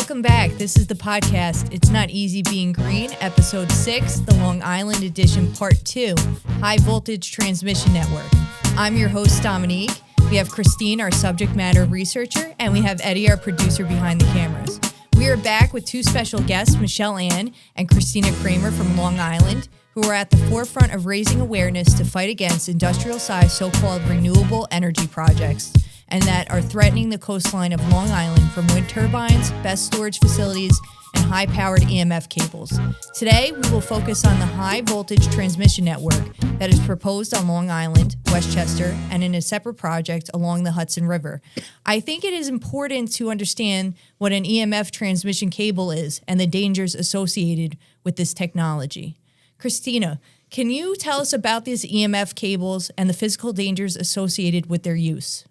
Welcome back. This is the podcast, It's Not Easy Being Green, Episode 6, the Long Island Edition, Part 2, High Voltage Transmission Network. I'm your host, Dominique. We have Christine, our subject matter researcher, and we have Eddie, our producer behind the cameras. We are back with two special guests, Michelle Ann and Christina Kramer from Long Island, who are at the forefront of raising awareness to fight against industrial-sized so-called renewable energy projects and that are threatening the coastline of Long Island from wind turbines, BESS storage facilities, and high-powered EMF cables. Today, we will focus on the high-voltage transmission network that is proposed on Long Island, Westchester, and in a separate project along the Hudson River. I think it is important to understand what an EMF transmission cable is and the dangers associated with this technology. Christina, can you tell us about these EMF cables and the physical dangers associated with their use?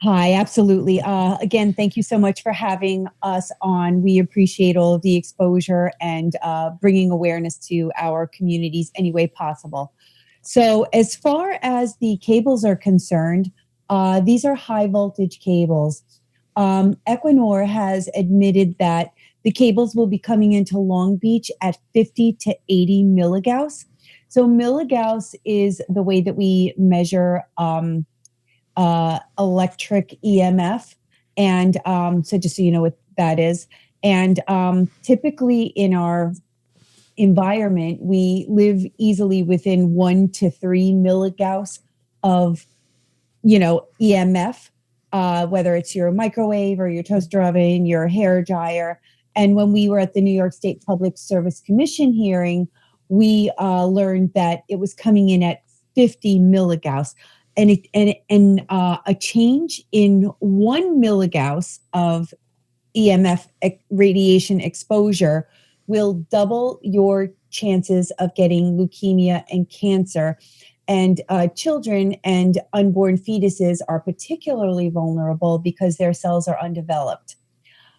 Hi, absolutely. Again, thank you so much for having us on. We appreciate all of the exposure and bringing awareness to our communities any way possible. So as far as the cables are concerned, these are high voltage cables. Equinor has admitted that the cables will be coming into Long Beach at 50 to 80 milligauss. So milligauss is the way that we measure electric EMF. And so just so you know what that is. And typically in our environment, we live easily within 1 to 3 milligauss of, EMF, whether it's your microwave or your toaster oven, your hair dryer. And when we were at the New York State Public Service Commission hearing, we learned that it was coming in at 50 milligauss. And a change in 1 milligauss of EMF radiation exposure will double your chances of getting leukemia and cancer. And children and unborn fetuses are particularly vulnerable because their cells are undeveloped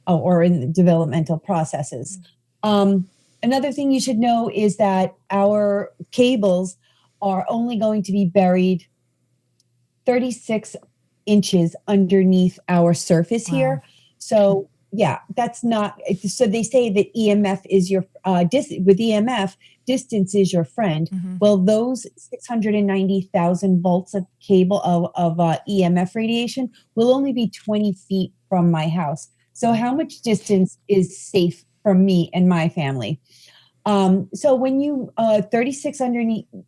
or in developmental processes. Another thing you should know is that our cables are only going to be buried 36 inches underneath our surface here. So that's not, so they say that EMF is your, with EMF, distance is your friend. Mm-hmm. Well, those 690,000 volts of cable of EMF radiation will only be 20 feet from my house. So how much distance is safe from me and my family? So when you 36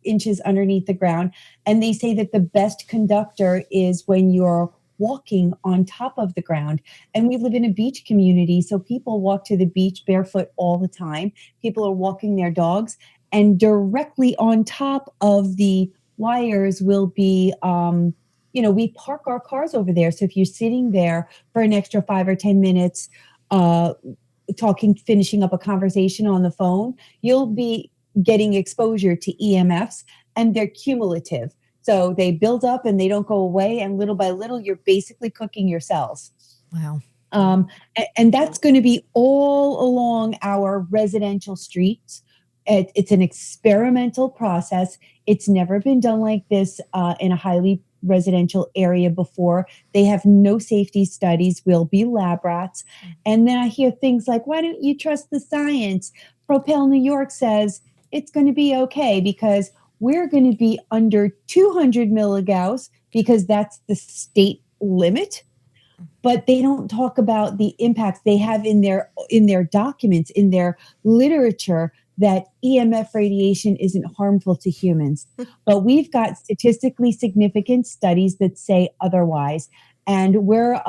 inches underneath the ground, and they say that the best conductor is when you're walking on top of the ground. And we live in a beach community, so people walk to the beach barefoot all the time. People are walking their dogs, and directly on top of the wires will be, we park our cars over there. So if you're sitting there for an extra 5 or 10 minutes, finishing up a conversation on the phone, you'll be getting exposure to EMFs, and they're cumulative. So they build up and they don't go away. And little by little, you're basically cooking your cells. Wow. And that's going to be all along our residential streets. It's an experimental process. It's never been done like this in a highly residential area before. They have no safety studies. We'll be lab rats. And then I hear things like, why don't you trust the science? Propel New York says it's going to be okay because we're going to be under 200 milligauss because that's the state limit. But they don't talk about the impacts they have in their documents, in their literature, that EMF radiation isn't harmful to humans. But we've got statistically significant studies that say otherwise. And we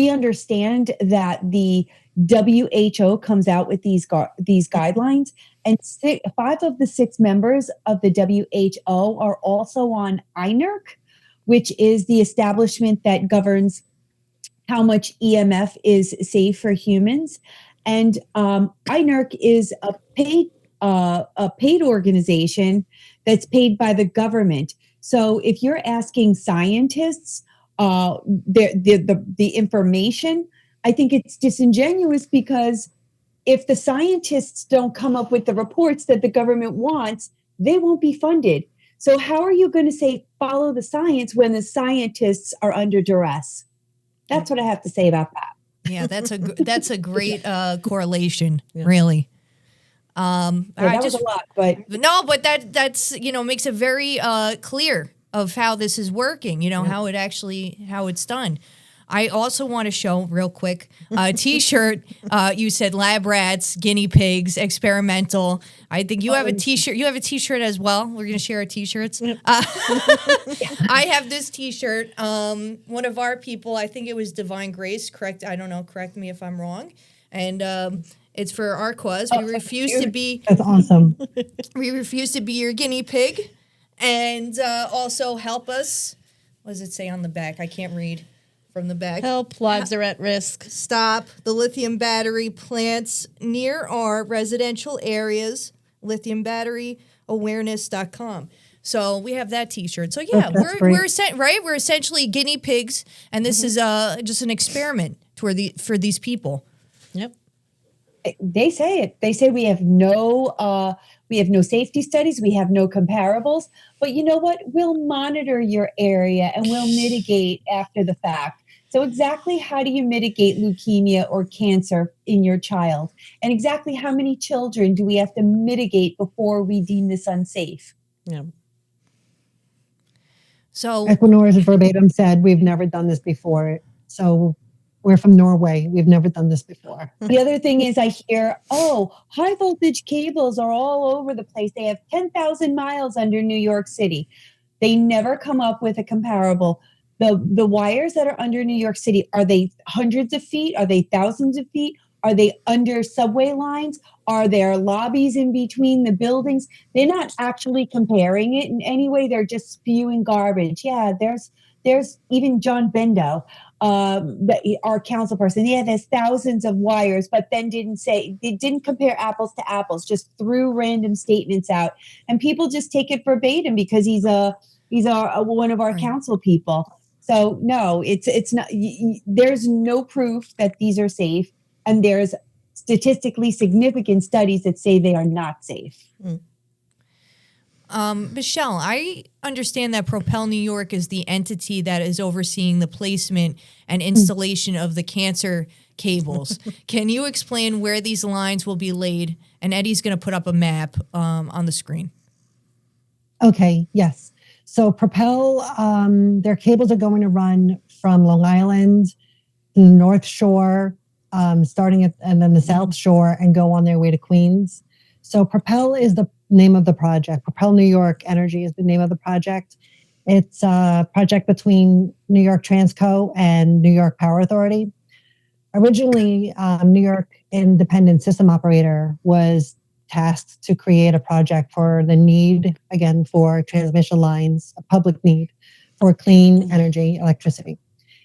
understand that the WHO comes out with these guidelines, and 5 of the 6 members of the WHO are also on INERC, which is the establishment that governs how much EMF is safe for humans. And INERC is a paid organization that's paid by the government. So if you're asking scientists the information, I think it's disingenuous, because if the scientists don't come up with the reports that the government wants, they won't be funded. So how are you going to say follow the science when the scientists are under duress? That's what I have to say about that. Yeah, that's a great correlation, really. That was a lot, but no, but that's makes it very clear of how this is working. How it's done. I also want to show real quick a T-shirt. You said lab rats, guinea pigs, experimental. I think you have a T-shirt. You have a T-shirt as well. We're going to share our T-shirts. I have this T-shirt. One of our people, I think it was Divine Grace. Correct? I don't know. Correct me if I'm wrong. And it's for our cause. We refuse to be. That's awesome. We refuse to be your guinea pig, and also help us. What does it say on the back? I can't read. From the back. Help, lives are at risk. Stop the lithium battery plants near our residential areas, lithiumbatteryawareness.com. So we have that T-shirt. So yeah, we're essentially guinea pigs, and this is just an experiment for these people. Yep. They say it. They say we have no safety studies, we have no comparables. But you know what? We'll monitor your area and we'll mitigate after the fact. So exactly how do you mitigate leukemia or cancer in your child? And exactly how many children do we have to mitigate before we deem this unsafe? Yeah. So Equinor verbatim said, we've never done this before. So we're from Norway. We've never done this before. The other thing is I hear, high voltage cables are all over the place. They have 10,000 miles under New York City. They never come up with a comparable. The wires that are under New York City, are they hundreds of feet? Are they thousands of feet? Are they under subway lines? Are there lobbies in between the buildings? They're not actually comparing it in any way. They're just spewing garbage. Yeah, there's even John Bendo, our council person. Yeah, there's thousands of wires, but then didn't compare apples to apples, just threw random statements out. And people just take it verbatim because he's one of our council people. So no, it's not. There's no proof that these are safe, and there's statistically significant studies that say they are not safe. Michelle, I understand that Propel New York is the entity that is overseeing the placement and installation of the cancer cables. Can you explain where these lines will be laid? And Eddie's going to put up a map on the screen. Okay, yes. So Propel, their cables are going to run from Long Island to the North Shore, starting and then the South Shore, and go on their way to Queens. So Propel is the name of the project. Propel New York Energy is the name of the project. It's a project between New York Transco and New York Power Authority. Originally, New York Independent System Operator was tasked to create a project for the need, again, for transmission lines, a public need for clean energy, electricity.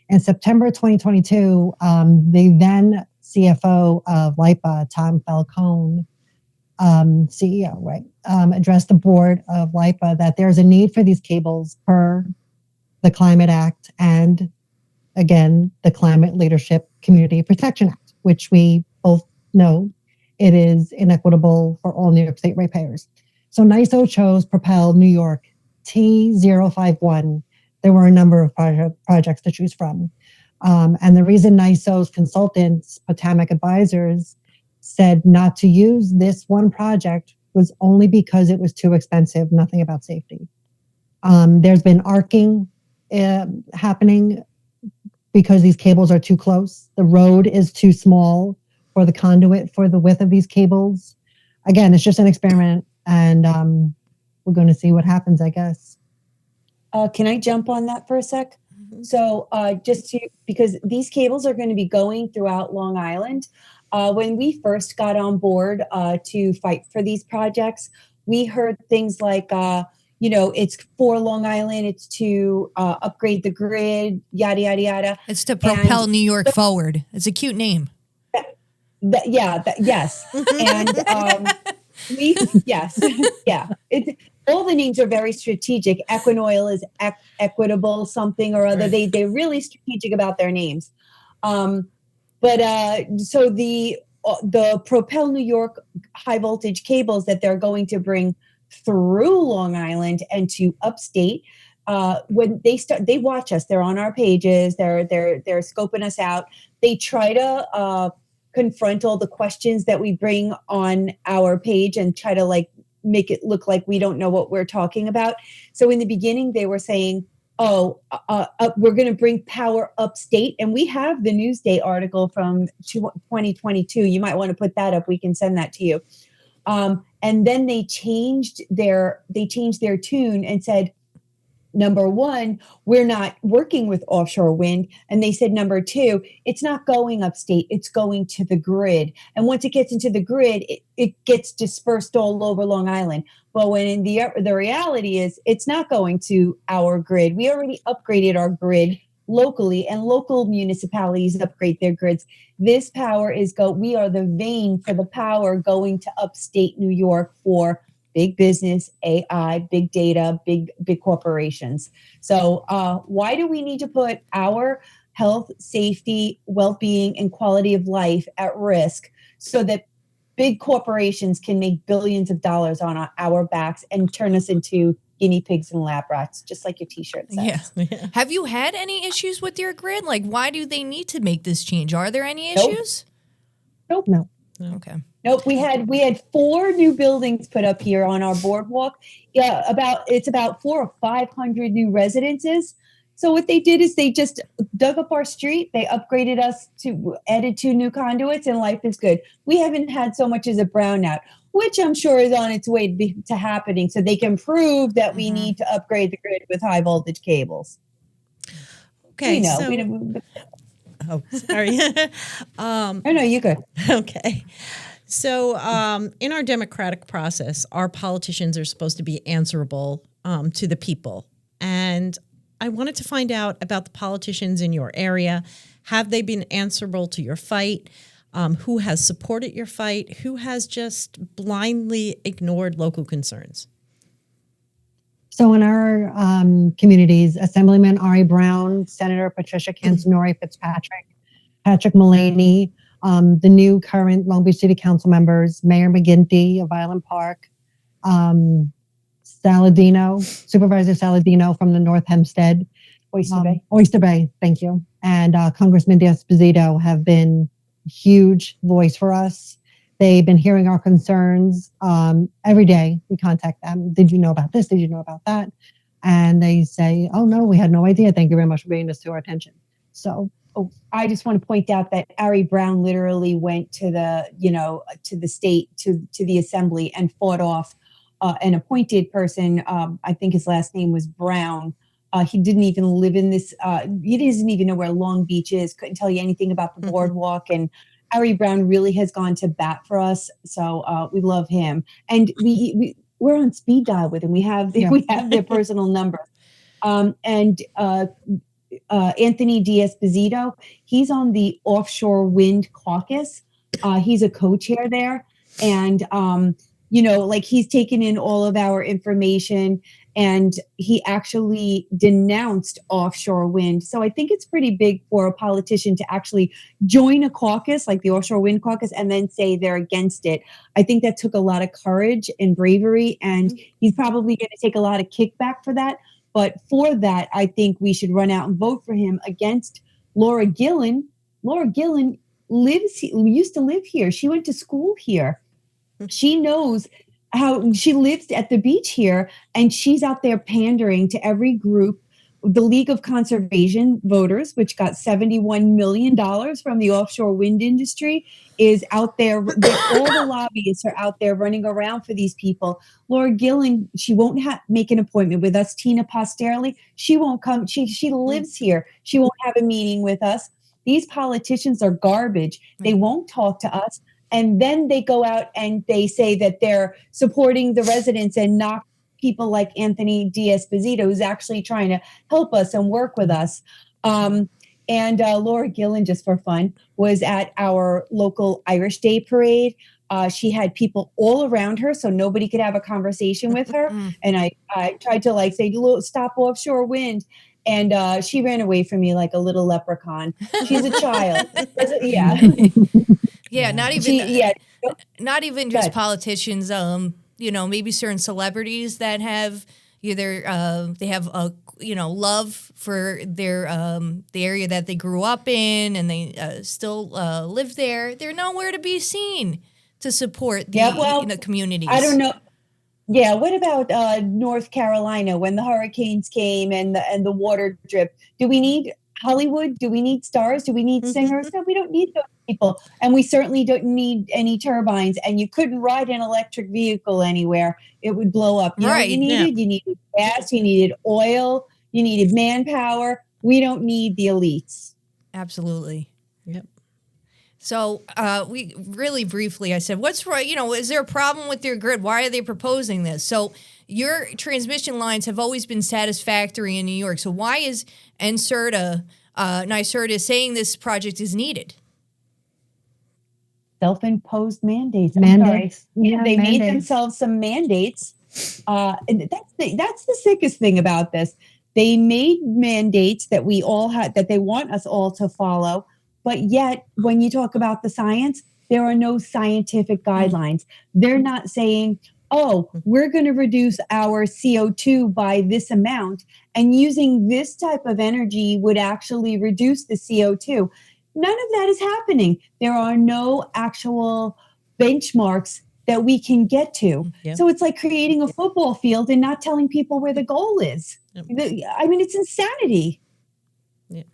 In September 2022, the then CFO of LIPA, Tom Falcone, CEO, right, addressed the board of LIPA that there's a need for these cables per the Climate Act and, again, the Climate Leadership Community Protection Act, which we both know it is inequitable for all New York State ratepayers. So NYISO chose Propel New York T051. There were a number of projects to choose from. And the reason NYISO's consultants, Potomac Advisors, said not to use this one project was only because it was too expensive, nothing about safety. There's been arcing happening because these cables are too close. The road is too small for the conduit for the width of these cables. Again, it's just an experiment, and we're going to see what happens, I guess. Can I jump on that for a sec? Mm-hmm. So because these cables are going to be going throughout Long Island. When we first got on board to fight for these projects, we heard things like, it's for Long Island, it's to upgrade the grid, yada, yada, yada. It's to propel New York forward. It's a cute name. Yes. And yeah. All the names are very strategic. Equinoil is equitable something or other. Right. They're really strategic about their names. So the Propel New York high voltage cables that they're going to bring through Long Island and to upstate. When they watch us. They're on our pages. They're scoping us out. They try to confront all the questions that we bring on our page and try to like make it look like we don't know what we're talking about. So in the beginning, they were saying, "Oh, we're going to bring power upstate," and we have the Newsday article from 2022. You might want to put that up. We can send that to you. And then they changed their tune and said, number one, we're not working with offshore wind. And they said, number two, it's not going upstate, it's going to the grid. And once it gets into the grid, it gets dispersed all over Long Island. Well, when in the reality is it's not going to our grid. We already upgraded our grid locally, and local municipalities upgrade their grids. This power we are the vein for the power going to upstate New York for big business, AI, big data, big corporations. So why do we need to put our health, safety, well-being, and quality of life at risk so that big corporations can make billions of dollars on our backs and turn us into guinea pigs and lab rats, just like your t-shirt says? Yeah. Have you had any issues with your grid? Like, why do they need to make this change? Are there any issues? Nope. No. Okay. Nope. We had 4 new buildings put up here on our boardwalk. Yeah, it's about 400 or 500 new residences. So what they did is they just dug up our street. They upgraded us added 2 new conduits, and life is good. We haven't had so much as a brownout, which I'm sure is on its way to happening. So they can prove that we need to upgrade the grid with high voltage cables. Okay. Oh, sorry. no, you're good. Okay. So in our democratic process, our politicians are supposed to be answerable to the people. And I wanted to find out about the politicians in your area. Have they been answerable to your fight? Who has supported your fight? Who has just blindly ignored local concerns? So in our communities, Assemblyman Ari Brown, Senator Patricia Canzonori Fitzpatrick, Patrick Mullaney, the new current Long Beach City Council members, Mayor McGinty of Island Park, Saladino, Supervisor Saladino from the North Hempstead, Oyster Bay, thank you, and Congressman D'Esposito have been a huge voice for us. They've been hearing our concerns every day. We contact them. Did you know about this? Did you know about that? And they say, "Oh no, we had no idea. Thank you very much for bringing this to our attention." So. Oh, I just want to point out that Ari Brown literally went to the state, to the assembly, and fought off an appointed person. I think his last name was Brown. He didn't even live in this. He doesn't even know where Long Beach is. Couldn't tell you anything about the boardwalk. And Ari Brown really has gone to bat for us. So we love him, and we're on speed dial with him. We have their personal numbers. Anthony D'Esposito, he's on the Offshore Wind Caucus. He's a co-chair there. And, he's taken in all of our information, and he actually denounced offshore wind. So I think it's pretty big for a politician to actually join a caucus like the Offshore Wind Caucus and then say they're against it. I think that took a lot of courage and bravery, and he's probably going to take a lot of kickback for that. But for that, I think we should run out and vote for him against Laura Gillen. Laura Gillen used to live here. She went to school here. She knows how she lives at the beach here, and she's out there pandering to every group. The League of Conservation Voters, which got $71 million from the offshore wind industry, is out there. All the lobbyists are out there running around for these people. Laura Gillen, she won't make an appointment with us. Tina Posterli, she won't come. She lives here. She won't have a meeting with us. These politicians are garbage. They won't talk to us. And then they go out and they say that they're supporting the residents and not people like Anthony D'Esposito, who's actually trying to help us and work with us. And Laura Gillen, just for fun, was at our local Irish Day parade. She had people all around her, so nobody could have a conversation with her. And I tried to say, "Stop offshore wind." And she ran away from me like a little leprechaun. She's a child. Yeah. Yeah, not even just politicians maybe certain celebrities that have either they have a love for their the area that they grew up in, and they still live there. They're nowhere to be seen to support the communities. I don't know. Yeah, what about North Carolina when the hurricanes came and the water drip? Do we need Hollywood? Do we need stars? Do we need singers? No, we don't need those people. And we certainly don't need any turbines. And you couldn't ride an electric vehicle anywhere. It would blow up. You know what you needed? Yeah. You needed gas, you needed oil, you needed manpower. We don't need the elites. Absolutely. Yep. So we really briefly, I said, what's right? Is there a problem with their grid? Why are they proposing this? So your transmission lines have always been satisfactory in New York. So why is NYSERDA saying this project is needed? Self-imposed mandates. Yeah, they made themselves some mandates. And that's the sickest thing about this. They made mandates that we all had, that they want us all to follow. But yet, when you talk about the science, there are no scientific guidelines. They're not saying, oh, we're going to reduce our CO2 by this amount, and using this type of energy would actually reduce the CO2. None of that is happening. There are no actual benchmarks that we can get to. Yep. So it's like creating a football field and not telling people where the goal is. Yep. I mean, it's insanity. Yep.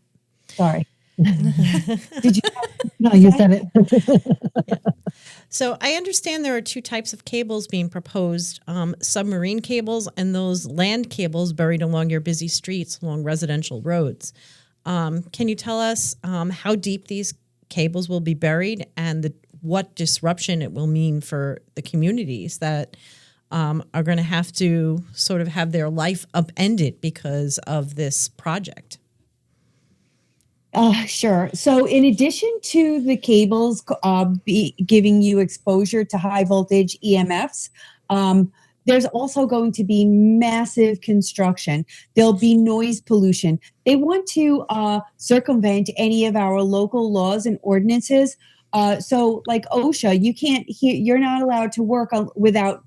Sorry. Did you? No, you said it. Yeah. So I understand there are two types of cables being proposed, submarine cables and those land cables buried along your busy streets, along residential roads. Can you tell us how deep these cables will be buried and what disruption it will mean for the communities that are going to have to sort of have their life upended because of this project? Sure. So in addition to the cables giving you exposure to high voltage EMFs, there's also going to be massive construction. There'll be noise pollution. They want to circumvent any of our local laws and ordinances. So like OSHA, you're not allowed to work without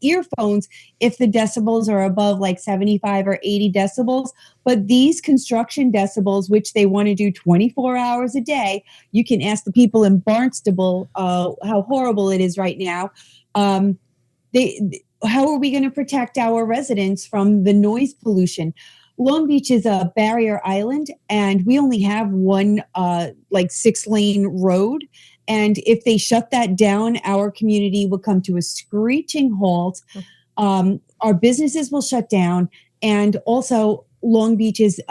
earphones if the decibels are above like 75 or 80 decibels. But these construction decibels, which they want to do 24 hours a day, you can ask the people in Barnstable how horrible it is right now. How are we going to protect our residents from the noise pollution? Long Beach is a barrier island, and we only have one 6-lane road. And if they shut that down, our community will come to a screeching halt. Our businesses will shut down. And also, Long Beach is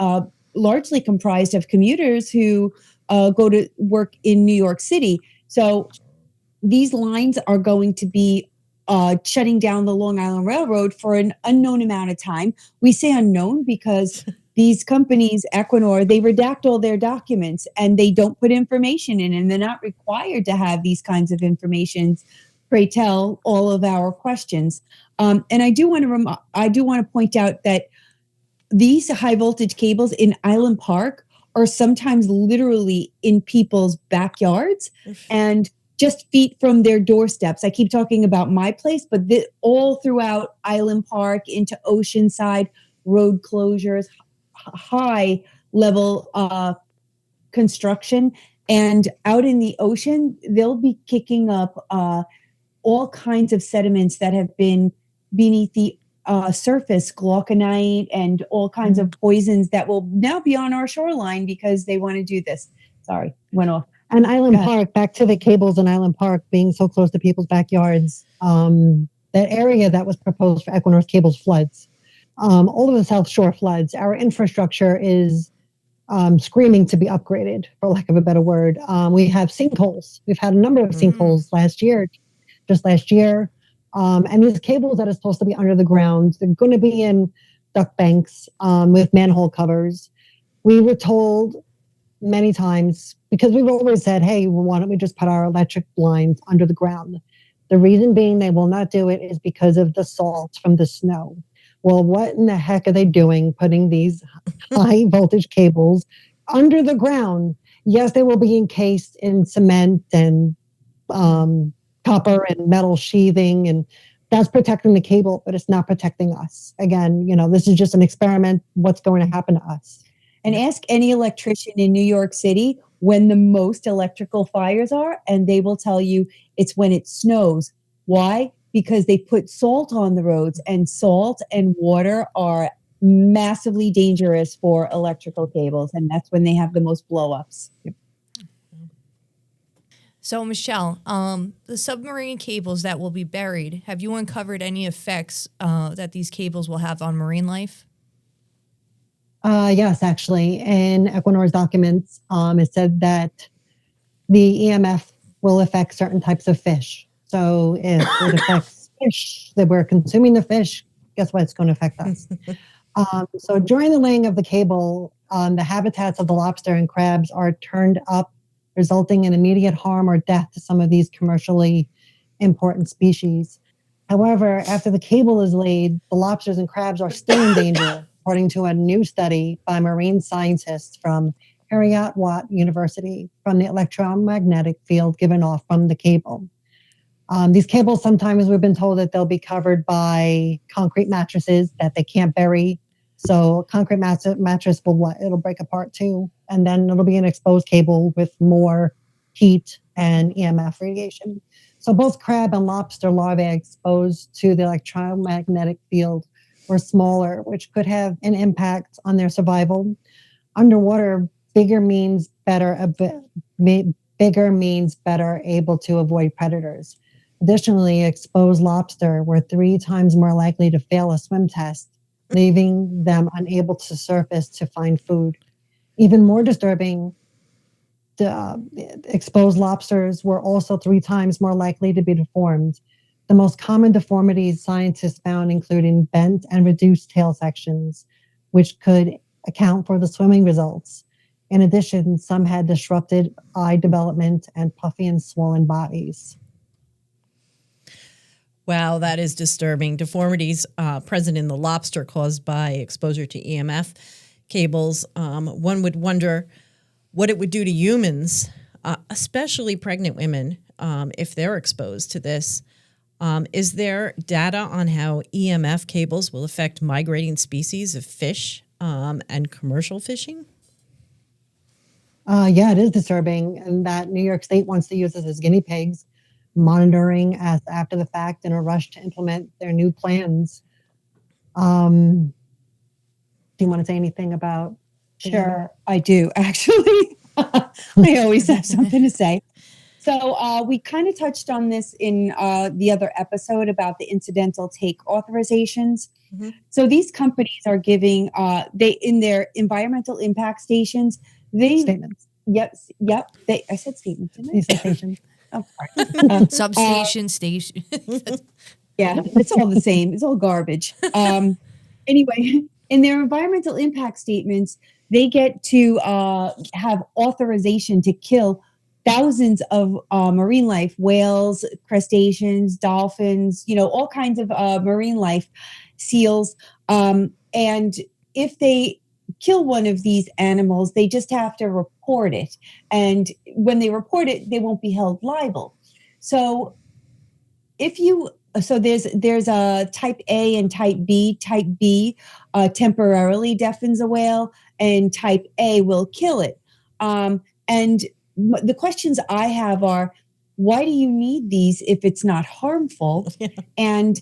largely comprised of commuters who go to work in New York City. So these lines are going to be shutting down the Long Island Railroad for an unknown amount of time. We say unknown because these companies, Equinor, they redact all their documents and they don't put information in, and they're not required to have these kinds of information. Pray tell all of our questions. And I do want to point out that these high voltage cables in Island Park are sometimes literally in people's backyards and just feet from their doorsteps. I keep talking about my place, but all throughout Island Park into Oceanside, road closures, high level construction. And out in the ocean, they'll be kicking up all kinds of sediments that have been beneath the surface, glauconite and all kinds of poisons that will now be on our shoreline because they want to do this. Sorry, went off. And Island Park, back to the cables in Island Park being so close to people's backyards, that area that was proposed for Equinor's cables floods. All of the South Shore floods. Our infrastructure is screaming to be upgraded, for lack of a better word. We have sinkholes. We've had a number of sinkholes last year. And these cables that are supposed to be under the ground, they're going to be in duck banks with manhole covers. We were told many times, because we've always said, hey, why don't we just put our electric lines under the ground? The reason being they will not do it is because of the salt from the snow. Well, what in the heck are they doing putting these high voltage cables under the ground? Yes, they will be encased in cement and copper and metal sheathing, that's protecting the cable, but it's not protecting us. Again, this is just an experiment. What's going to happen to us? And ask any electrician in New York City when the most electrical fires are, and they will tell you it's when it snows. Why? Because they put salt on the roads, and salt and water are massively dangerous for electrical cables, and that's when they have the most blow-ups. So, Michelle, the submarine cables that will be buried, have you uncovered any effects that these cables will have on marine life? Yes, actually. In Equinor's documents, it said that the EMF will affect certain types of fish. So if it affects fish, that we're consuming the fish, guess what? It's going to affect us. So during the laying of the cable, the habitats of the lobster and crabs are turned up, resulting in immediate harm or death to some of these commercially important species. However, after the cable is laid, the lobsters and crabs are still in danger, according to a new study by marine scientists from Heriot-Watt University, from the electromagnetic field given off from the cable. These cables, sometimes we've been told that they'll be covered by concrete mattresses that they can't bury. So a concrete mattress it'll break apart too. And then it'll be an exposed cable with more heat and EMF radiation. So both crab and lobster larvae exposed to the electromagnetic field were smaller, which could have an impact on their survival. Underwater, bigger means better able to avoid predators. Additionally, exposed lobster were 3 times more likely to fail a swim test, leaving them unable to surface to find food. Even more disturbing, exposed lobsters were also 3 times more likely to be deformed. The most common deformities scientists found including bent and reduced tail sections, which could account for the swimming results. In addition, some had disrupted eye development and puffy and swollen bodies. Wow, that is disturbing. Deformities present in the lobster caused by exposure to EMF cables. One would wonder what it would do to humans, especially pregnant women, if they're exposed to this. Is there data on how EMF cables will affect migrating species of fish and commercial fishing? Yeah, it is disturbing, and that New York State wants to use this as guinea pigs, monitoring us after the fact in a rush to implement their new plans. Do you want to say anything about? Sure, I do, actually. I always have something to say. So we kind of touched on this in the other episode about the incidental take authorizations. Mm-hmm. So these companies are giving, in their environmental impact statements. Yes, yep. I said statements, didn't I? Stations. Oh, sorry. Substation, station. Yeah, it's all the same. It's all garbage. Anyway, in their environmental impact statements, they get to have authorization to kill thousands of marine life, whales, crustaceans, dolphins, all kinds of marine life, seals. And if they kill one of these animals, they just have to report it. And when they report it, they won't be held liable. So there's a type A and type B. Type B temporarily deafens a whale, and type A will kill it. And the questions I have are, why do you need these if it's not harmful? Yeah. And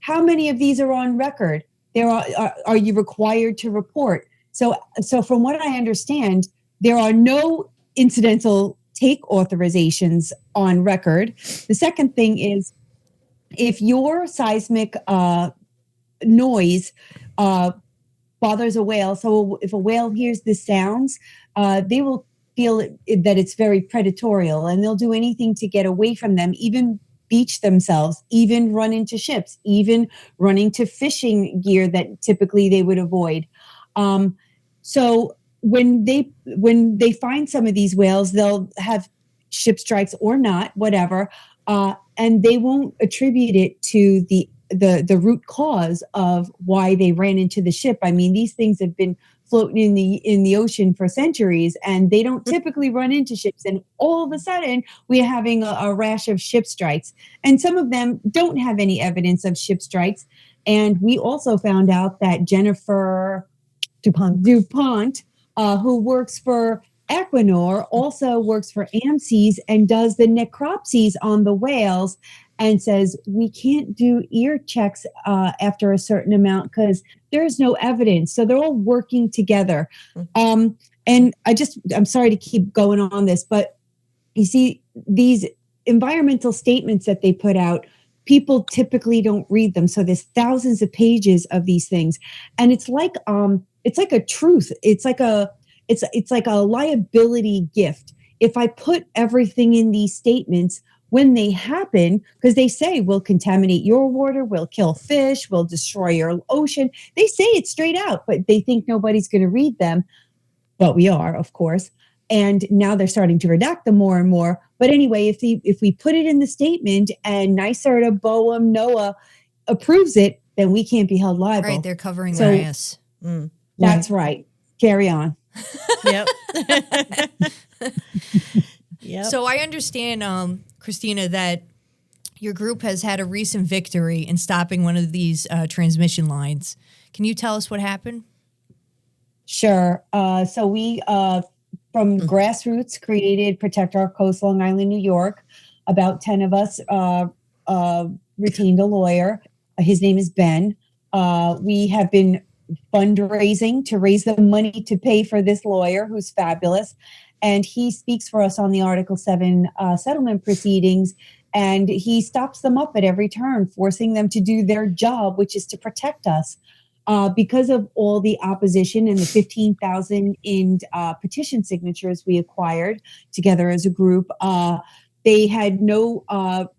how many of these are on record? Are you required to report? So from what I understand, there are no incidental take authorizations on record. The second thing is, if your seismic noise bothers a whale, so if a whale hears the sounds, they will feel that it's very predatorial, and they'll do anything to get away from them, even beach themselves, even run into ships, even running to fishing gear that typically they would avoid. So when they find some of these whales, they'll have ship strikes or not, whatever, and they won't attribute it to the the root cause of why they ran into the ship. I mean, these things have been floating in the ocean for centuries, and they don't typically run into ships. And all of a sudden, we're having a rash of ship strikes, and some of them don't have any evidence of ship strikes. And we also found out that Jennifer DuPont, who works for Equinor, also works for AMSES and does the necropsies on the whales, and says we can't do ear checks after a certain amount because there's no evidence. So they're all working together. And I'm sorry to keep going on this, but you see these environmental statements that they put out, people typically don't read them. So there's thousands of pages of these things, and it's like a truth. It's like a liability gift. If I put everything in these statements, when they happen, because they say we'll contaminate your water, we'll kill fish, we'll destroy your ocean. They say it straight out, but they think nobody's going to read them. But we are, of course. And now they're starting to redact them more and more. But anyway, if we put it in the statement and NYSERDA, BOEM, NOAA approves it, then we can't be held liable. Right, they're covering their ass. That's right. Carry on. Yep. Yep. So I understand, Christina, that your group has had a recent victory in stopping one of these transmission lines. Can you tell us what happened? Sure. So we, from grassroots, created Protect Our Coast, Long Island, New York. About 10 of us retained a lawyer. His name is Ben. We have been fundraising to raise the money to pay for this lawyer who's fabulous. And he speaks for us on the Article 7 settlement proceedings. And he stops them up at every turn, forcing them to do their job, which is to protect us. Because of all the opposition and the 15,000 in petition signatures we acquired together as a group, they had no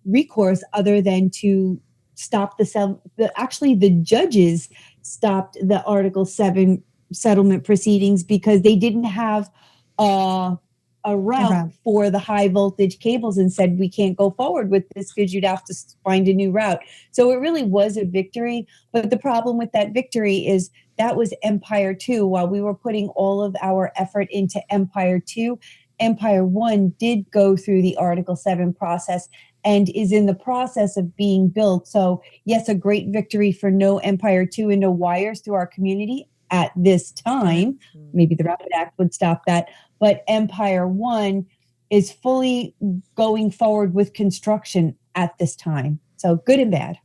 recourse other than to stop the judges stopped the Article 7 settlement proceedings because they didn't have a route for the high voltage cables and said, we can't go forward with this because you'd have to find a new route. So it really was a victory. But the problem with that victory is that was Empire 2. While we were putting all of our effort into Empire 2, Empire 1 did go through the Article 7 process and is in the process of being built. So yes, a great victory for no Empire 2 and no wires through our community at this time. Maybe the Rapid Act would stop that. But Empire 1 is fully going forward with construction at this time. So good and bad.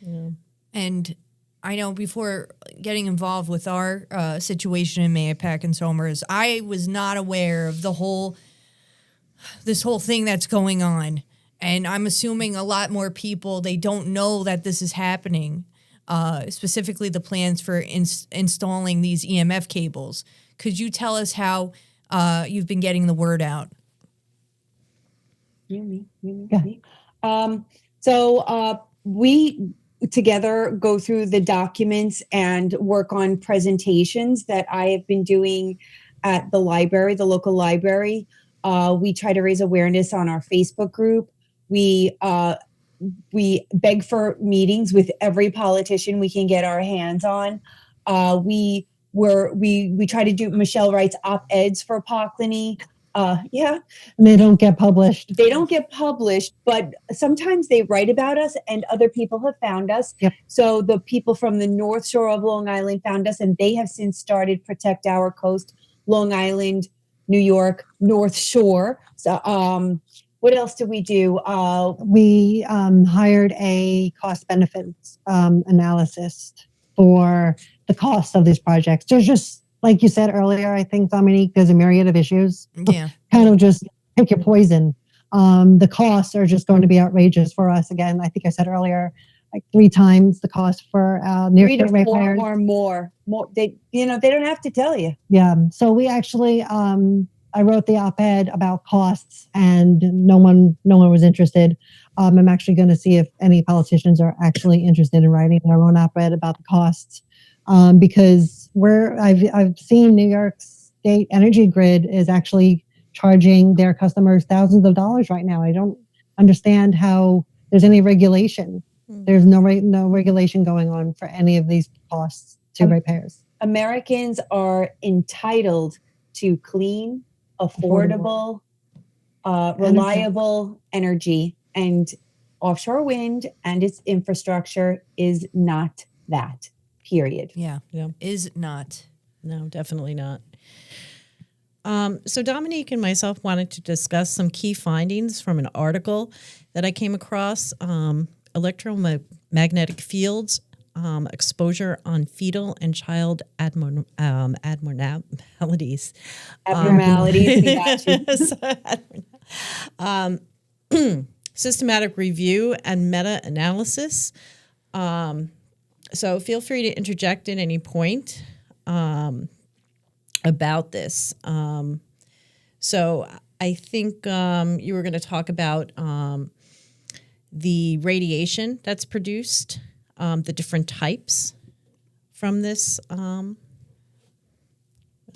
Yeah. And I know before getting involved with our situation in Mahopac and Somers, I was not aware of this whole thing that's going on. And I'm assuming a lot more people, they don't know that this is happening, specifically the plans for installing these EMF cables. Could you tell us how you've been getting the word out? So we together go through the documents and work on presentations that I have been doing at the library, the local library. We try to raise awareness on our Facebook group. We beg for meetings with every politician we can get our hands on. We try to do, Michelle writes op-eds for Poklany. And they don't get published. They don't get published, but sometimes they write about us and other people have found us. Yep. So the people from the North Shore of Long Island found us, and they have since started Protect Our Coast, Long Island, New York, North Shore. So, what else did we do? We hired a cost benefits analysis for the cost of these projects. There's just, like you said earlier, I think, Dominique, there's a myriad of issues. Yeah. Kind of just pick your poison. The costs are just going to be outrageous for us. Again, I think I said earlier, like 3 times the cost for near 3 to 4 or more. They don't have to tell you. Yeah. So we actually, I wrote the op-ed about costs, and no one was interested. I'm actually going to see if any politicians are actually interested in writing their own op-ed about the costs, because I've seen New York State Energy Grid is actually charging their customers thousands of dollars right now. I don't understand how there's any regulation There's no regulation going on for any of these costs to ratepayers. Americans are entitled to clean, affordable, reliable energy, and offshore wind and its infrastructure is not that, period. Yeah. Is not. No, definitely not. So Dominique and myself wanted to discuss some key findings from an article that I came across, electromagnetic fields, exposure on fetal and child abnormalities. We got you. Systematic review and meta-analysis. So feel free to interject at any point about this. So I think you were going to talk about the radiation that's produced, the different types from this.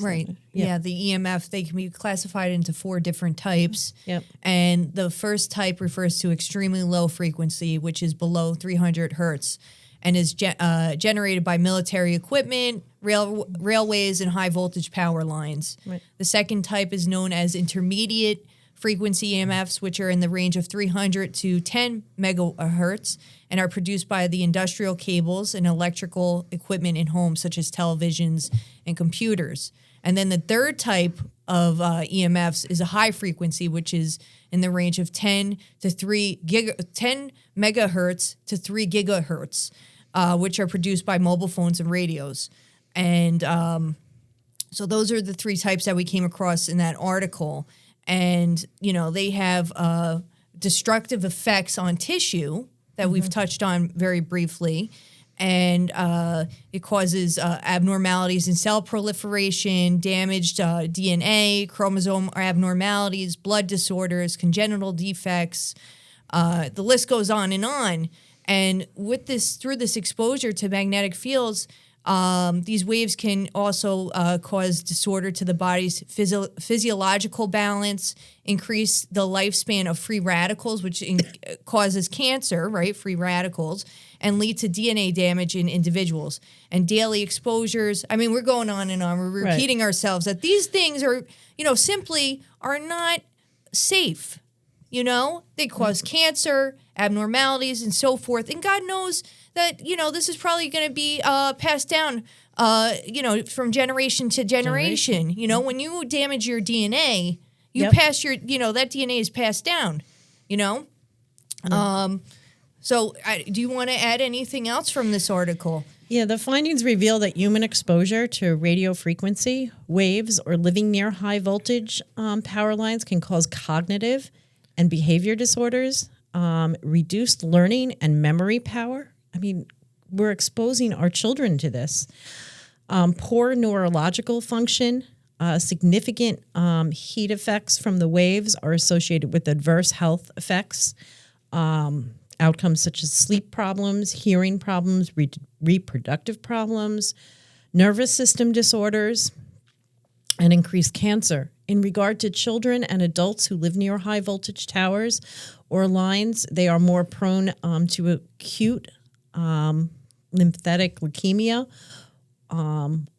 Right. Yeah. The EMF, they can be classified into 4 different types. Yep. And the first type refers to extremely low frequency, which is below 300 hertz, and is generated by military equipment, railways, and high voltage power lines. Right. The second type is known as intermediate frequency EMFs, which are in the range of 300 to 10 megahertz and are produced by the industrial cables and electrical equipment in homes, such as televisions and computers. And then the third type of EMFs is a high frequency, which is in the range of 10 megahertz to 3 gigahertz, which are produced by mobile phones and radios. And so those are the 3 types that we came across in that article. And, you know, they have destructive effects on tissue that we've touched on very briefly. And it causes abnormalities in cell proliferation, damaged DNA, chromosome abnormalities, blood disorders, congenital defects. The list goes on. And with this, through this exposure to magnetic fields, these waves can also cause disorder to the body's physiological balance, increase the lifespan of free radicals, which causes cancer, right? Free radicals, and lead to DNA damage in individuals. And daily exposures, I mean, we're going on and on. We're repeating ourselves that these things are, you know, simply are not safe. You know, they cause cancer, abnormalities, and so forth. And God knows that, you know, this is probably going to be passed down, you know, from generation to generation. You know, when you damage your DNA, you pass your, you know, that DNA is passed down, you know. So do you want to add anything else from this article? Yeah, the findings reveal that human exposure to radio frequency waves or living near high voltage power lines can cause cognitive and behavior disorders, reduced learning and memory power. I mean, we're exposing our children to this. Poor neurological function, significant heat effects from the waves are associated with adverse health effects. Outcomes such as sleep problems, hearing problems, reproductive problems, nervous system disorders, and increased cancer. In regard to children and adults who live near high voltage towers or lines, they are more prone to acute lymphatic leukemia,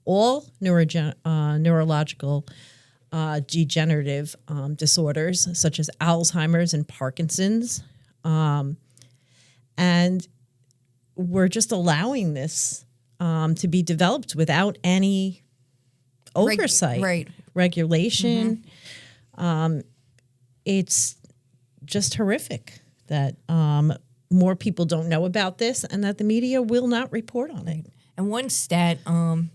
all neurological degenerative disorders such as Alzheimer's and Parkinson's. And we're just allowing this to be developed without any oversight, regulation. It's just horrific that more people don't know about this and that the media will not report on it. And one stat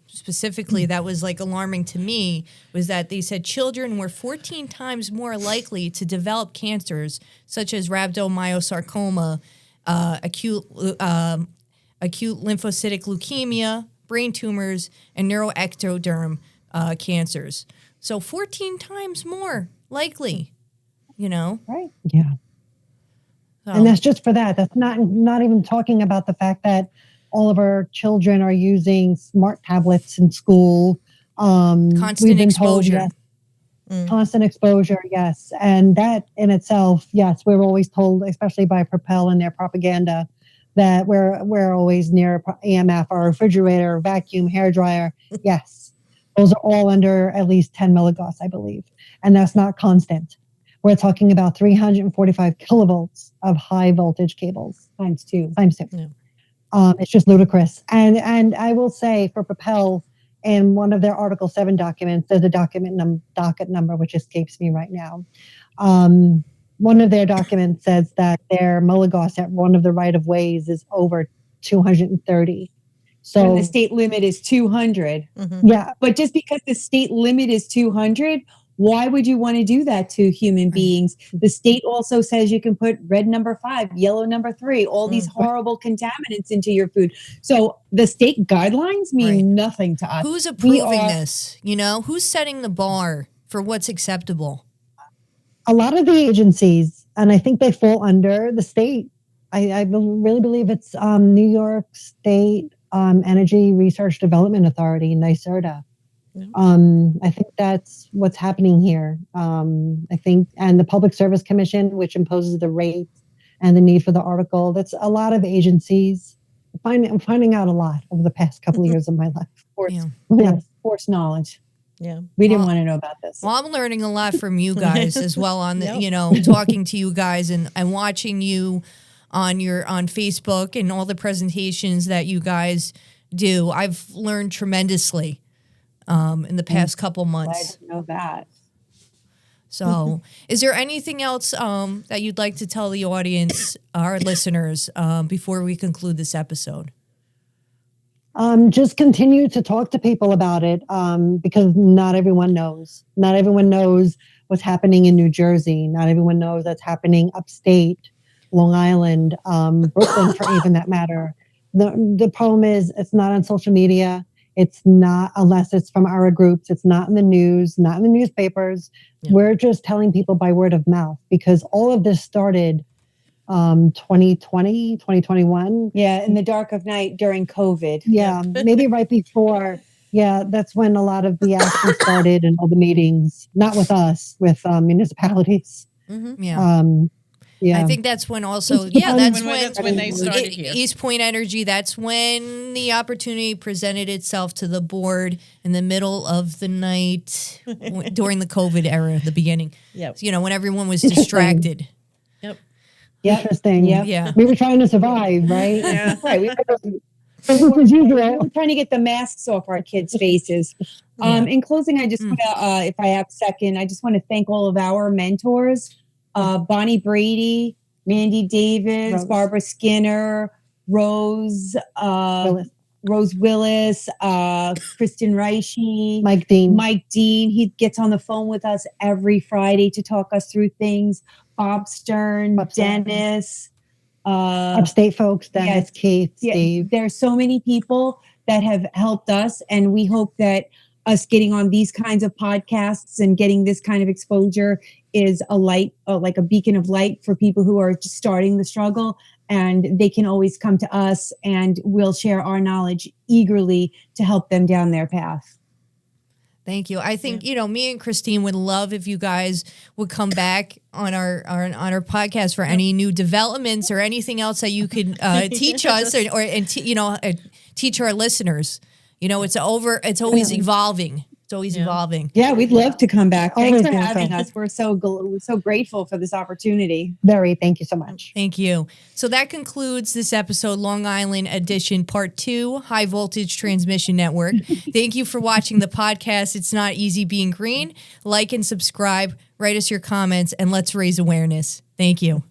specifically that was like alarming to me was that they said children were 14 times more likely to develop cancers such as rhabdomyosarcoma, acute lymphocytic leukemia, brain tumors, and neuroectoderm cancers. So 14 times more likely, you know? Right. Yeah. So, And that's just for that. That's not even talking about the fact that all of our children are using smart tablets in school. constant exposure. Constant exposure, yes. And that in itself, yes, we're always told, especially by Propel and their propaganda, that we're always near EMF, our refrigerator, vacuum, hair dryer. Yes, those are all under at least 10 milligauss, I believe. And that's not constant. We're talking about 345 kilovolts of high voltage cables. Times two. Yeah. It's just ludicrous. And I will say for Propel, in one of their Article 7 documents, there's a docket number, which escapes me right now. One of their documents says that their milligauss at one of the right-of-ways is over 230. So and the state limit is 200. Mm-hmm. Yeah. But just because the state limit is 200, why would you want to do that to human beings? The state also says you can put red number 5, yellow number 3, all these horrible contaminants into your food. So the state guidelines mean nothing to us. Who's approving this? You know, who's setting the bar for what's acceptable? A lot of the agencies, and I think they fall under the state. I really believe it's New York State Energy Research Development Authority, NYSERDA. Yeah. I think that's what's happening here. I think, and the Public Service Commission, which imposes the rates and the need for the article. That's a lot of agencies. I'm finding out a lot over the past couple of years of my life. Forced knowledge. Yeah. We didn't want to know about this. Well, I'm learning a lot from you guys as well on the, you know, talking to you guys and watching you on Facebook and all the presentations that you guys do. I've learned tremendously in the past couple months. I didn't know that. So is there anything else that you'd like to tell the audience, our listeners, before we conclude this episode? Just continue to talk to people about it because not everyone knows. Not everyone knows what's happening in New Jersey. Not everyone knows that's happening upstate, Long Island, Brooklyn, for even that matter. The problem is it's not on social media. It's not, unless it's from our groups. It's not in the news, not in the newspapers. Yeah. We're just telling people by word of mouth because all of this started 2020, 2021. Yeah, in the dark of night during COVID. Yeah, maybe right before. Yeah, that's when a lot of the action started and all the meetings, not with us, with municipalities. Mm-hmm. Yeah. Yeah. I think that's when also, that's when they started here. East Point Energy, that's when the opportunity presented itself to the board in the middle of the night during the COVID era, the beginning. Yep. You know, when everyone was distracted. Yep. Interesting. Yep. Yeah. We were trying to survive, right? Yeah. Right. We were trying to get the masks off our kids' faces. In closing, I just want to, if I have a second, I just want to thank all of our mentors. Bonnie Brady, Mandy Davis, Barbara Skinner, Rose Willis, Kristen Reiche, Mike Dean. He gets on the phone with us every Friday to talk us through things. Bob Stern, Dennis. Upstate folks, Dennis, Keith, Steve. There's so many people that have helped us, and we hope that us getting on these kinds of podcasts and getting this kind of exposure is a light, like a beacon of light for people who are just starting the struggle, and they can always come to us and we'll share our knowledge eagerly to help them down their path. Thank you. I think, you know, me and Christine would love if you guys would come back on our podcast for any new developments or anything else that you could teach us teach our listeners. You know, it's always evolving. It's always evolving. Yeah, we'd love to come back. Thanks Always for having us. We're so grateful for this opportunity. Very. Thank you so much. Thank you. So that concludes this episode, Long Island Edition Part 2, High Voltage Transmission Network. Thank you for watching the podcast. It's Not Easy Being Green. Like and subscribe. Write us your comments, and let's raise awareness. Thank you.